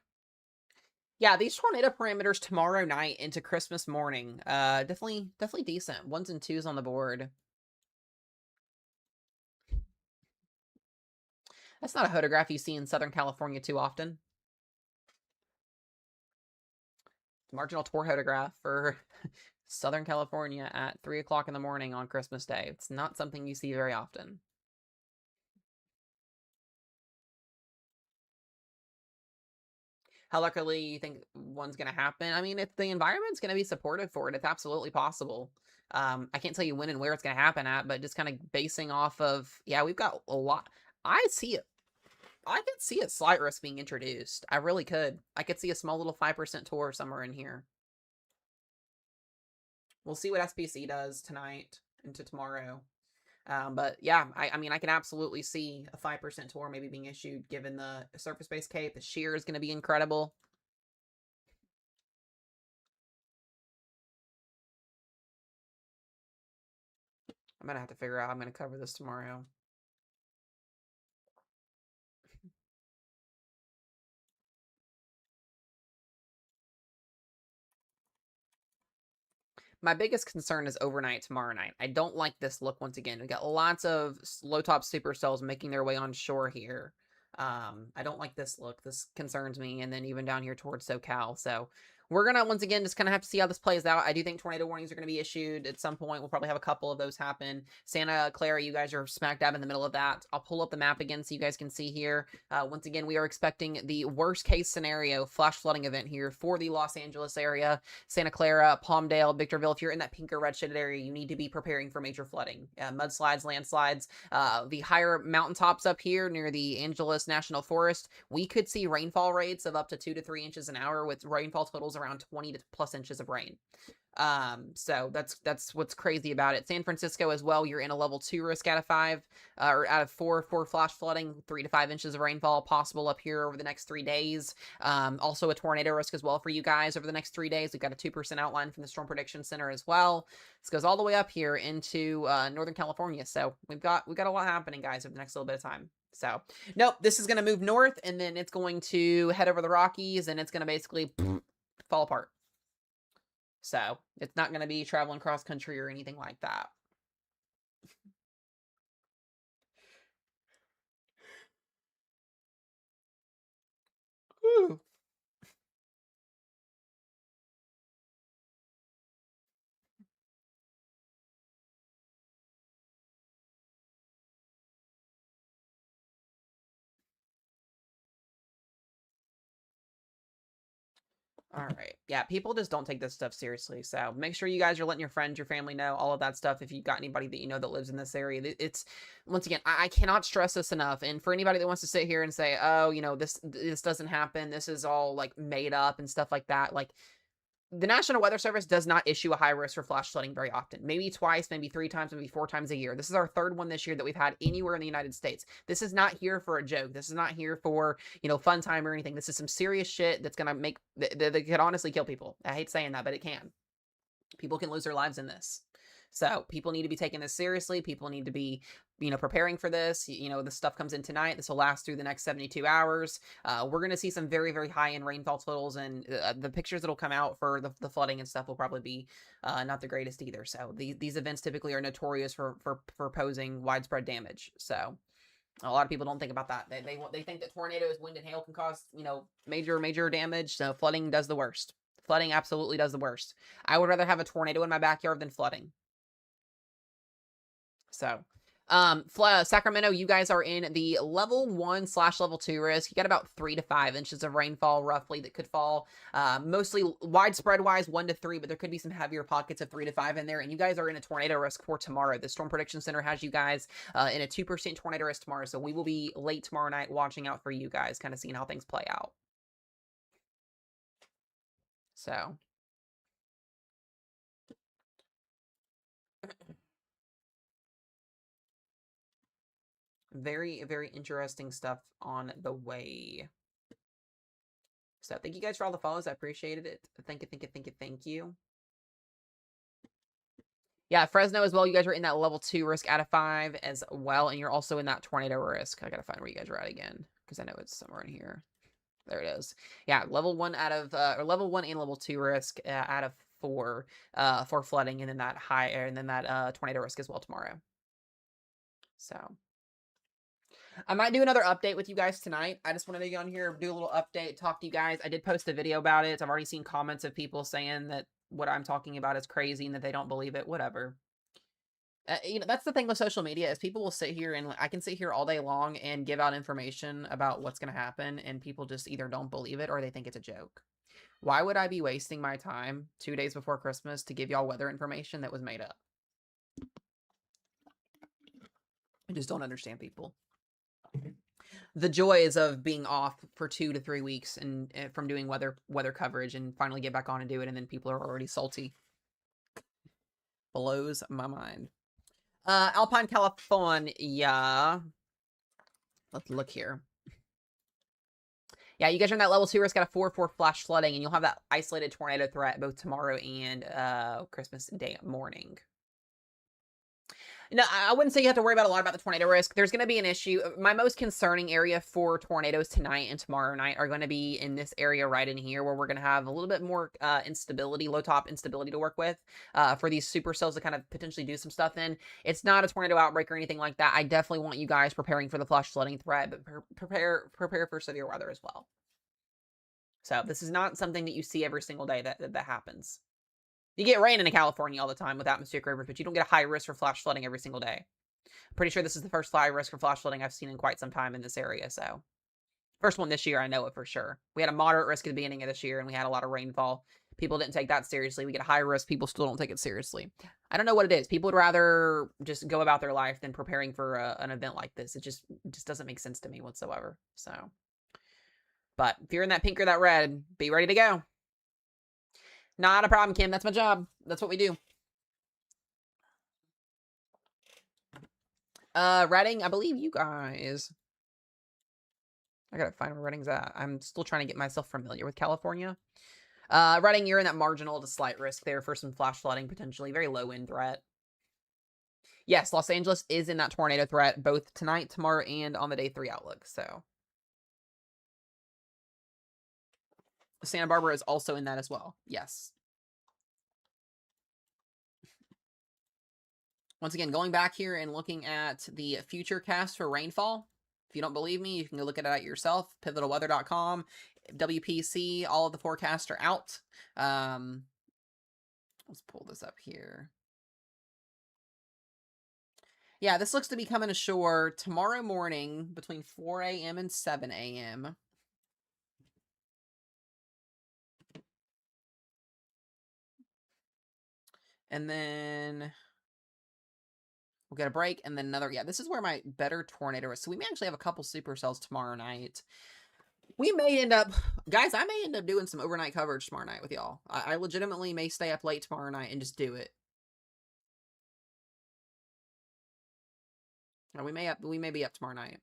Yeah, these tornado parameters tomorrow night into Christmas morning. Definitely decent. 1s and 2s on the board. That's not a photograph you see in Southern California too often. Marginal tour photograph for Southern California at 3 o'clock in the morning on Christmas Day. It's not something you see very often. How luckily you think one's going to happen? I mean, if the environment's going to be supportive for it, it's absolutely possible. I can't tell you when and where it's going to happen at, but just kind of basing off of, yeah, we've got a lot. I see it. I could see a slight risk being introduced. I really could. I could see a small little 5% tour somewhere in here. We'll see what SPC does tonight into tomorrow. But yeah, I mean, I can absolutely see a 5% tour maybe being issued given the surface-based cape. The shear is going to be incredible. I'm going to have to figure out how I'm going to cover this tomorrow. My biggest concern is overnight tomorrow night. I don't like this look once again. We got lots of low top supercells making their way on shore here. I don't like this look. This concerns me. And then even down here towards SoCal. So we're going to, once again, just kind of have to see how this plays out. I do think tornado warnings are going to be issued at some point. We'll probably have a couple of those happen. Santa Clara, you guys are smack dab in the middle of that. I'll pull up the map again so you guys can see here. Once again, we are expecting the worst case scenario flash flooding event here for the Los Angeles area. Santa Clara, Palmdale, Victorville. If you're in that pink or red shaded area, you need to be preparing for major flooding, mudslides, landslides. The higher mountaintops up here near the Angeles National Forest, we could see rainfall rates of up to 2 to 3 inches an hour with rainfall totals around 20 to plus inches of rain. So that's what's crazy about it. San Francisco as well, you're in a level 2 risk out of 5, or out of 4 for flash flooding, 3 to 5 inches of rainfall possible up here over the next 3 days. Also a tornado risk as well for you guys over the next 3 days. We've got a 2% outline from the Storm Prediction Center as well. This goes all the way up here into Northern California. So we've got a lot happening, guys, over the next little bit of time. So, nope, this is going to move north, and then it's going to head over the Rockies, and it's going to basically fall apart. So, it's not going to be traveling cross country or anything like that. Whew. All right. Yeah, people just don't take this stuff seriously. So make sure you guys are letting your friends, your family know all of that stuff. If you've got anybody that you know that lives in this area, it's once again, I cannot stress this enough. And for anybody that wants to sit here and say, oh, this doesn't happen, this is all like made up and stuff like that, like the National Weather Service does not issue a high risk for flash flooding very often. Maybe twice, maybe 3 times, maybe 4 times a year. This is our 3rd one this year that we've had anywhere in the United States. This is not here for a joke. This is not here for, fun time or anything. This is some serious shit that's going to make, that could honestly kill people. I hate saying that, but it can. People can lose their lives in this. So people need to be taking this seriously. People need to be, preparing for this. This stuff comes in tonight. This will last through the next 72 hours. We're going to see some very, very high end rainfall totals, and the pictures that'll come out for the flooding and stuff will probably be not the greatest either. So these events typically are notorious for posing widespread damage. So a lot of people don't think about that. They think that tornadoes, wind, and hail can cause, major damage. So flooding does the worst. Flooding absolutely does the worst. I would rather have a tornado in my backyard than flooding. So, Sacramento, you guys are in the level 1/level 2 risk. You got about 3 to 5 inches of rainfall roughly that could fall. Mostly widespread wise 1 to 3, but there could be some heavier pockets of 3 to 5 in there. And you guys are in a tornado risk for tomorrow. The Storm Prediction Center has you guys in a 2% tornado risk tomorrow. So we will be late tomorrow night watching out for you guys, kind of seeing how things play out. So. Very, very interesting stuff on the way. So thank you guys for all the follows. I appreciated it. Thank you. Yeah, Fresno as well. You guys are in that level 2 risk out of 5 as well. And you're also in that tornado risk. I got to find where you guys are at again, because I know it's somewhere in here. There it is. Yeah, level 1 out of, or level 1 and level 2 risk out of 4 for flooding. And then that high, and then that tornado risk as well tomorrow. So. I might do another update with you guys tonight. I just wanted to get on here, do a little update, talk to you guys. I did post a video about it. I've already seen comments of people saying that what I'm talking about is crazy and that they don't believe it. Whatever. That's the thing with social media is people will sit here and I can sit here all day long and give out information about what's going to happen, and people just either don't believe it or they think it's a joke. Why would I be wasting my time 2 days before Christmas to give y'all weather information that was made up? I just don't understand people. The joys of being off for 2 to 3 weeks and from doing weather coverage and finally get back on and do it, and then people are already salty. Blows my mind. Alpine, California. Let's look here. Yeah, you guys are in that level 2 risk, got a 4/4 flash flooding, and you'll have that isolated tornado threat both tomorrow and Christmas Day morning. No, I wouldn't say you have to worry about a lot about the tornado risk. There's going to be an issue. My most concerning area for tornadoes tonight and tomorrow night are going to be in this area right in here, where we're going to have a little bit more instability, low top instability to work with for these supercells to kind of potentially do some stuff in. It's not a tornado outbreak or anything like that. I definitely want you guys preparing for the flash flooding threat, but prepare for severe weather as well. So this is not something that you see every single day that happens. You get rain in California all the time with atmospheric rivers, but you don't get a high risk for flash flooding every single day. Pretty sure this is the first high risk for flash flooding I've seen in quite some time in this area, so. First one this year, I know it for sure. We had a moderate risk at the beginning of this year, and we had a lot of rainfall. People didn't take that seriously. We get a high risk, people still don't take it seriously. I don't know what it is. People would rather just go about their life than preparing for an event like this. It just doesn't make sense to me whatsoever, so. But if you're in that pink or that red, be ready to go. Not a problem, Kim. That's my job. That's what we do. Reading, I believe you guys. I gotta find where Reading's at. I'm still trying to get myself familiar with California. Reading, you're in that marginal to slight risk there for some flash flooding, potentially. Very low wind threat. Yes, Los Angeles is in that tornado threat, both tonight, tomorrow, and on the day 3 outlook, so. Santa Barbara is also in that as well. Yes. Once again, going back here and looking at the future cast for rainfall. If you don't believe me, you can go look at it yourself. Pivotalweather.com, WPC, all of the forecasts are out. Let's pull this up here. Yeah, this looks to be coming ashore tomorrow morning between 4 a.m. and 7 a.m. And then we'll get a break, and then another. Yeah, this is where my better tornado is. So we may actually have a couple supercells tomorrow night. We may end up, guys, I may end up doing some overnight coverage tomorrow night with y'all. I legitimately may stay up late tomorrow night and just do it. We may be up tomorrow night.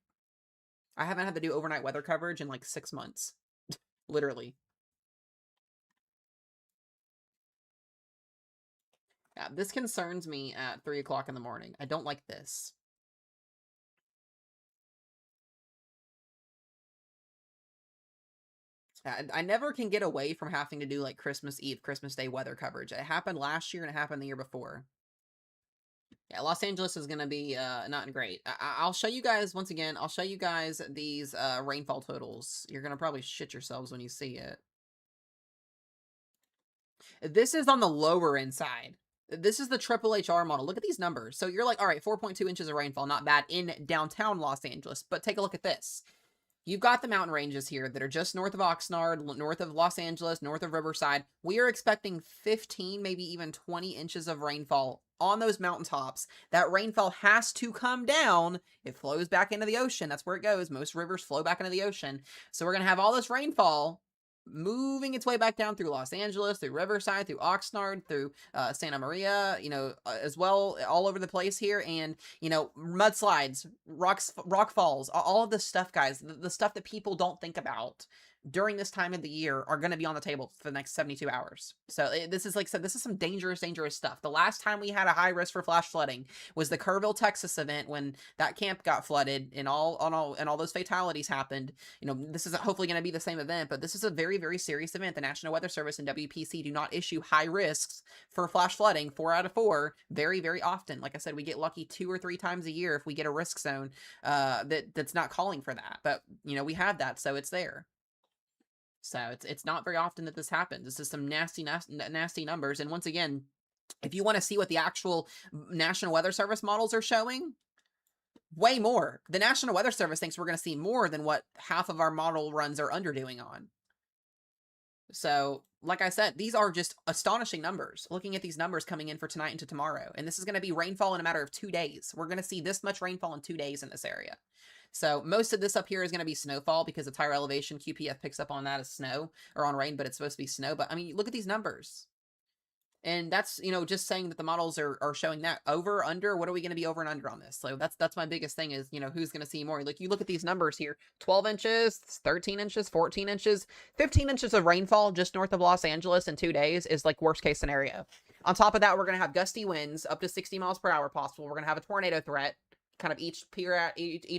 I haven't had to do overnight weather coverage in like 6 months. Literally. Yeah, this concerns me at 3 o'clock in the morning. I don't like this. I never can get away from having to do like Christmas Eve, Christmas Day weather coverage. It happened last year and it happened the year before. Yeah, Los Angeles is going to be not great. I'll show you guys, once again, I'll show you guys these rainfall totals. You're going to probably shit yourselves when you see it. This is on the lower end side. This is the triple HR model. Look at these numbers. So you're like, all right, 4.2 inches of rainfall, not bad in downtown Los Angeles. But take a look at this. You've got the mountain ranges here that are just north of Oxnard, north of Los Angeles, north of Riverside. We are expecting 15, maybe even 20 inches of rainfall on those mountaintops. That rainfall has to come down. It flows back into the ocean. That's where it goes. Most rivers flow back into the ocean. So we're going to have all this rainfall moving its way back down through Los Angeles, through Riverside, through Oxnard, through Santa Maria, as well, all over the place here. And, mudslides, rock falls, all of this stuff, guys, the stuff that people don't think about during this time of the year are going to be on the table for the next 72 hours. So this is, like I said, this is some dangerous stuff. The last time we had a high risk for flash flooding was the Kerrville, Texas event, when that camp got flooded and all those fatalities happened. You know, this isn't hopefully going to be the same event, but this is a very, very serious event. The National Weather Service and WPC do not issue high risks for flash flooding 4 out of 4 very, very often. Like I said, we get lucky 2 or 3 times a year if we get a risk zone that's not calling for that. But, you know, we have that, so it's there. So it's not very often that this happens. This is some nasty numbers. And once again, if you want to see what the actual National Weather Service models are showing, way more. The National Weather Service thinks we're going to see more than what half of our model runs are underdoing on. So, like I said, these are just astonishing numbers. Looking at these numbers coming in for tonight into tomorrow. And this is going to be rainfall in a matter of 2 days. We're going to see this much rainfall in 2 days in this area. So most of this up here is going to be snowfall because it's higher elevation. QPF picks up on that as snow or on rain, but it's supposed to be snow. But I mean, look at these numbers. And that's, you know, just saying that the models are showing that. Over, under, what are we going to be over and under on this? So that's my biggest thing is, you know, who's going to see more? Like, you look at these numbers here, 12 inches, 13 inches, 14 inches, 15 inches of rainfall just north of Los Angeles in 2 days is like worst case scenario. On top of that, we're going to have gusty winds up to 60 miles per hour possible. We're going to have a tornado threat, kind of each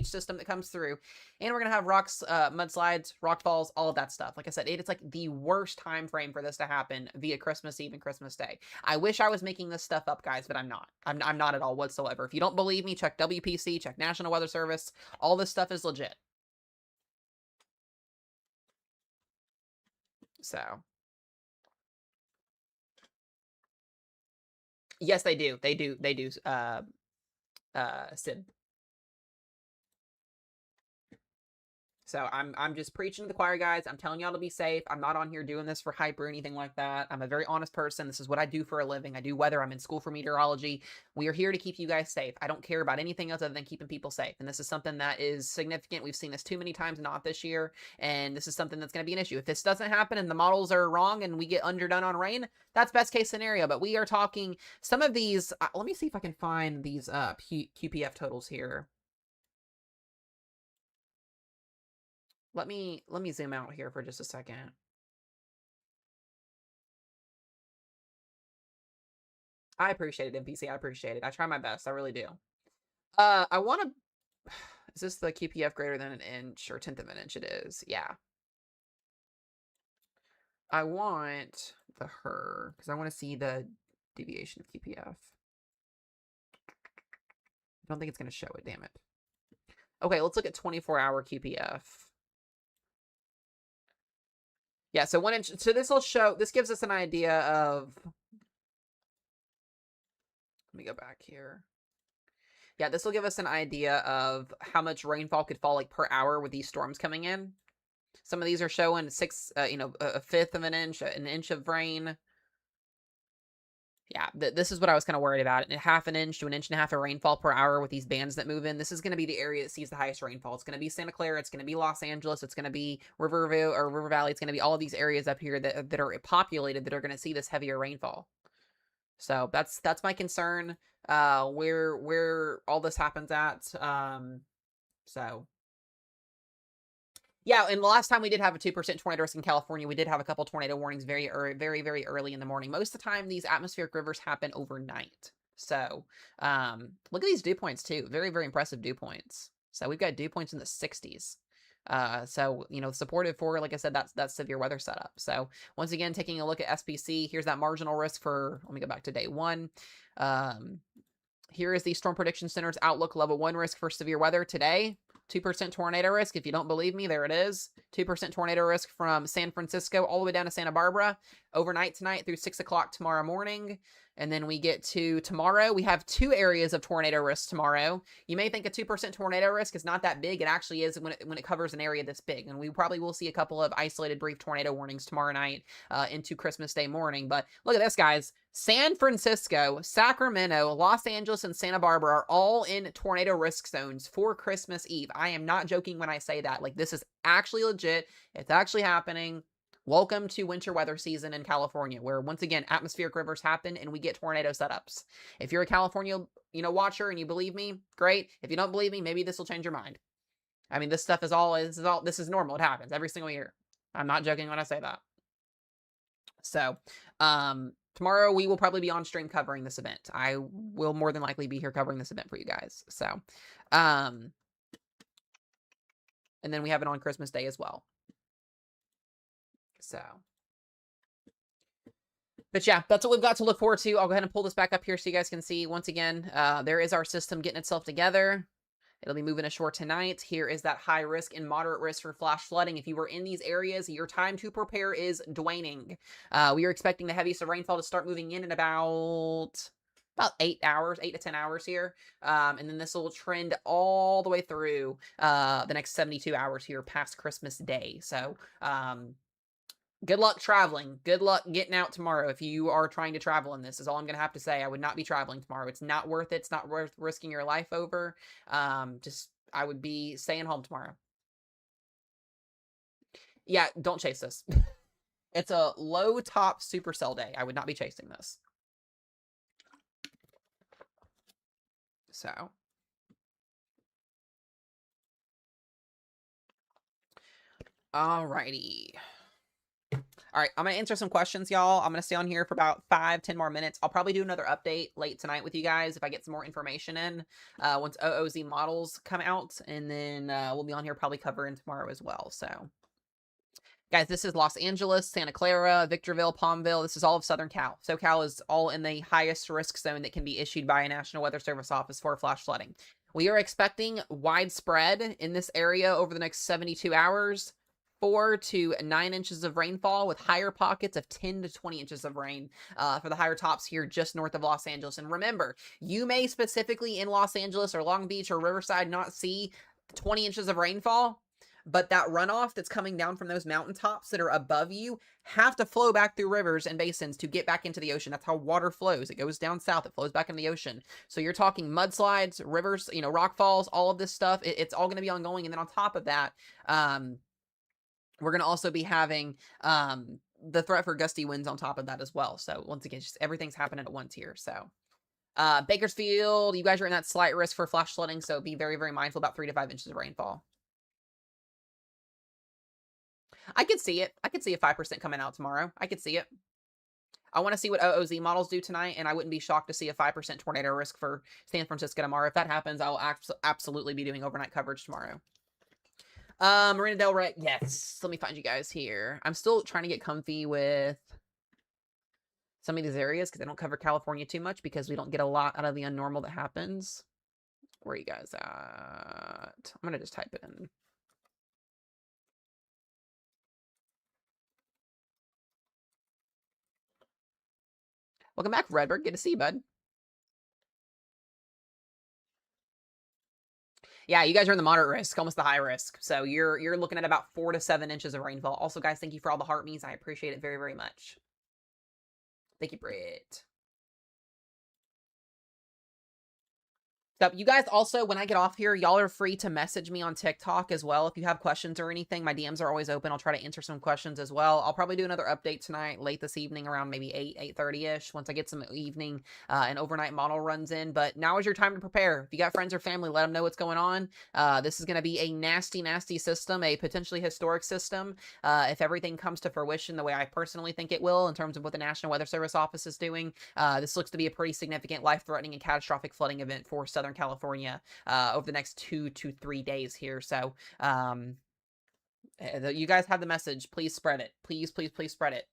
system that comes through, and we're gonna have rocks, mudslides, rock falls, all of that stuff. Like I said, it's like the worst time frame for this to happen via Christmas Eve and Christmas Day. I wish I was making this stuff up, guys, but I'm not. I'm not at all whatsoever. If you don't believe me, check WPC, check National Weather Service. All this stuff is legit. So yes, they do. They do. Sid. So I'm just preaching to the choir, guys. I'm telling y'all to be safe. I'm not on here doing this for hype or anything like that. I'm a very honest person. This is what I do for a living. I do weather. I'm in school for meteorology. We are here to keep you guys safe. I don't care about anything else other than keeping people safe. And this is something that is significant. We've seen this too many times, not this year. And this is something that's going to be an issue. If this doesn't happen and the models are wrong and we get underdone on rain, that's best case scenario. But we are talking some of these. Let me see if I can find these QPF totals here. Let me zoom out here for just a second. I appreciate it, NPC. I appreciate it. I try my best. I really do. I want to... Is this the QPF greater than an inch or 1/10 of an inch? It is. Yeah. I want the her because I want to see the deviation of QPF. I don't think it's going to show it. Damn it. Okay, let's look at 24-hour QPF. Yeah, so 1 inch. So this will show, this gives us an idea of, let me go back here. Yeah, this will give us an idea of how much rainfall could fall like per hour with these storms coming in. Some of these are showing a 1/5 of an inch of rain. Yeah, this is what I was kind of worried about. 1/2 inch to 1.5 inches of rainfall per hour with these bands that move in. This is going to be the area that sees the highest rainfall. It's going to be Santa Clara. It's going to be Los Angeles. It's going to be River Valley. It's going to be all of these areas up here that are populated that are going to see this heavier rainfall. So that's my concern. Where all this happens at. So. Yeah, and the last time we did have a 2% tornado risk in California, we did have a couple tornado warnings very, very early in the morning. Most of the time, these atmospheric rivers happen overnight. So, look at these dew points, too. Very, very impressive dew points. So, we've got dew points in the 60s. So, you know, supportive for, like I said, that's severe weather setup. So, once again, taking a look at SPC, here's that marginal risk for, let me go back to day 1. Here is the Storm Prediction Center's outlook level 1 risk for severe weather today. 2% tornado risk. If you don't believe me, there it is. 2% tornado risk from San Francisco all the way down to Santa Barbara overnight tonight through 6 o'clock tomorrow morning. And then we get to tomorrow. We have 2 areas of tornado risk tomorrow. You may think a 2% tornado risk is not that big. It actually is when it covers an area this big. And we probably will see a couple of isolated brief tornado warnings tomorrow night into Christmas Day morning. But look at this, guys. San Francisco, Sacramento, Los Angeles, and Santa Barbara are all in tornado risk zones for Christmas Eve. I am not joking when I say that. Like, this is actually legit. It's actually happening. Welcome to winter weather season in California, where, once again, atmospheric rivers happen and we get tornado setups. If you're a California, watcher and you believe me, great. If you don't believe me, maybe this will change your mind. I mean, this stuff this is normal. It happens every single year. I'm not joking when I say that. So, tomorrow we will probably be on stream covering this event. I will more than likely be here covering this event for you guys. So, and then we have it on Christmas Day as well. So, but yeah, that's what we've got to look forward to. I'll go ahead and pull this back up here so you guys can see. Once again, there is our system getting itself together. It'll be moving ashore tonight. Here is that high risk and moderate risk for flash flooding. If you were in these areas, your time to prepare is waning. We are expecting the heaviest of rainfall to start moving in about 8 hours, 8 to 10 hours here. And then this will trend all the way through the next 72 hours here past Christmas Day. So, good luck traveling. Good luck getting out tomorrow. If you are trying to travel in this, is all I'm going to have to say. I would not be traveling tomorrow. It's not worth it. It's not worth risking your life over. I would be staying home tomorrow. Yeah, don't chase this. It's a low top supercell day. I would not be chasing this. So. Alrighty. All right, I'm going to answer some questions, y'all. I'm going to stay on here for about 5-10 more minutes. I'll probably do another update late tonight with you guys if I get some more information in once OOZ models come out. And then we'll be on here probably covering tomorrow as well. So, guys, this is Los Angeles, Santa Clara, Victorville, Palmville. This is all of Southern Cal. SoCal is all in the highest risk zone that can be issued by a National Weather Service office for flash flooding. We are expecting widespread in this area over the next 72 hours. 4 to 9 inches of rainfall with higher pockets of 10 to 20 inches of rain for the higher tops here just north of Los Angeles. And remember, you may specifically in Los Angeles or Long Beach or Riverside not see 20 inches of rainfall, but that runoff that's coming down from those mountaintops that are above you have to flow back through rivers and basins to get back into the ocean. That's how water flows. It goes down south. It flows back in the ocean. So you're talking mudslides, rivers, rock falls, all of this stuff. It's all going to be ongoing. And then on top of that, we're going to also be having the threat for gusty winds on top of that as well. So once again, just everything's happening at once here. So Bakersfield, you guys are in that slight risk for flash flooding. So be very, very mindful about 3 to 5 inches of rainfall. I could see it. I could see a 5% coming out tomorrow. I could see it. I want to see what OOZ models do tonight, and I wouldn't be shocked to see a 5% tornado risk for San Francisco tomorrow. If that happens, I will absolutely be doing overnight coverage tomorrow. Marina Del Rey. Yes. Let me find you guys here. I'm still trying to get comfy with some of these areas because I don't cover California too much because we don't get a lot out of the unnormal that happens. Where are you guys at? I'm going to just type it in. Welcome back, Redbird. Good to see you, bud. Yeah, you guys are in the moderate risk, almost the high risk. So you're looking at about 4 to 7 inches of rainfall. Also, guys, thank you for all the heart me's. I appreciate it very, very much. Thank you, Britt. So you guys also, when I get off here, y'all are free to message me on TikTok as well. If you have questions or anything, my DMs are always open. I'll try to answer some questions as well. I'll probably do another update tonight, late this evening, around maybe 8:30-ish, once I get some evening and overnight model runs in. But now is your time to prepare. If you got friends or family, let them know what's going on. This is going to be a nasty, nasty system, a potentially historic system. If everything comes to fruition the way I personally think it will in terms of what the National Weather Service Office is doing, this looks to be a pretty significant life-threatening and catastrophic flooding event for Southern California over the next 2 to 3 days here. So you guys have the message. Please spread it. Please, please, please spread it.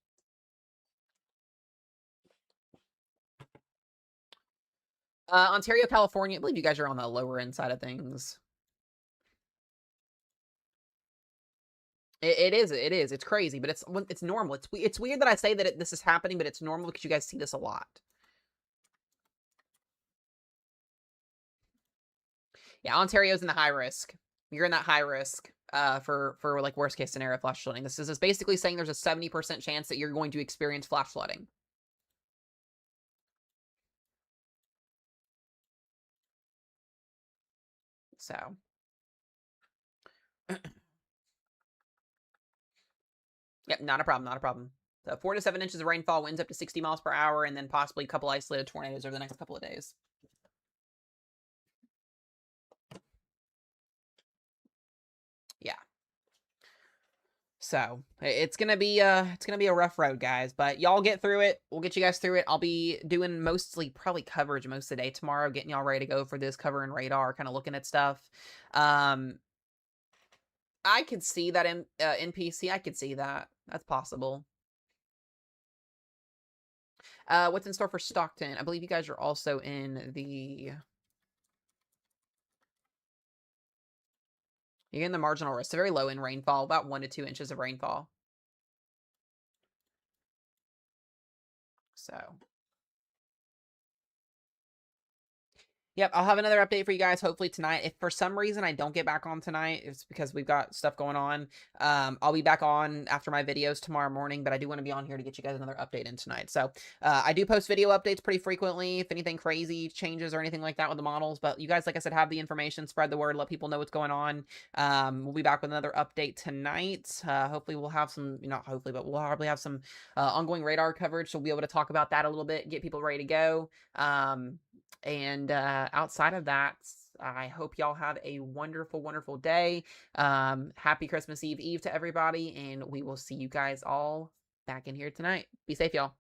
Ontario, California. I believe you guys are on the lower end side of things. It is. It's crazy, but it's normal. It's weird that I say that this is happening, but it's normal because you guys see this a lot. Yeah, Ontario's in the high risk. You're in that high risk for like worst case scenario flash flooding. This is basically saying there's a 70% chance that you're going to experience flash flooding. So. Yep, not a problem, not a problem. So 4 to 7 inches of rainfall, winds up to 60 miles per hour, and then possibly a couple isolated tornadoes over the next couple of days. Yeah. So it's gonna be a rough road, guys. But y'all get through it. We'll get you guys through it. I'll be doing mostly probably coverage most of the day tomorrow, getting y'all ready to go for this cover and radar, kind of looking at stuff. I could see that in NPC. I could see that. That's possible. What's in store for Stockton? I believe you guys are also in the. You're in the marginal risk. So very low in rainfall, about 1 to 2 inches of rainfall. So yep, I'll have another update for you guys hopefully tonight. If for some reason I don't get back on tonight, it's because we've got stuff going on. I'll be back on after my videos tomorrow morning, but I do want to be on here to get you guys another update in tonight. So I do post video updates pretty frequently if anything crazy changes or anything like that with the models. But you guys, like I said, have the information, spread the word, let people know what's going on. We'll be back with another update tonight. Hopefully we'll have some, not hopefully, but we'll probably have some ongoing radar coverage. So we'll be able to talk about that a little bit, get people ready to go. And outside of that, I hope y'all have a wonderful, wonderful day. Happy Christmas Eve to everybody, and we will see you guys all back in here tonight. Be safe, y'all.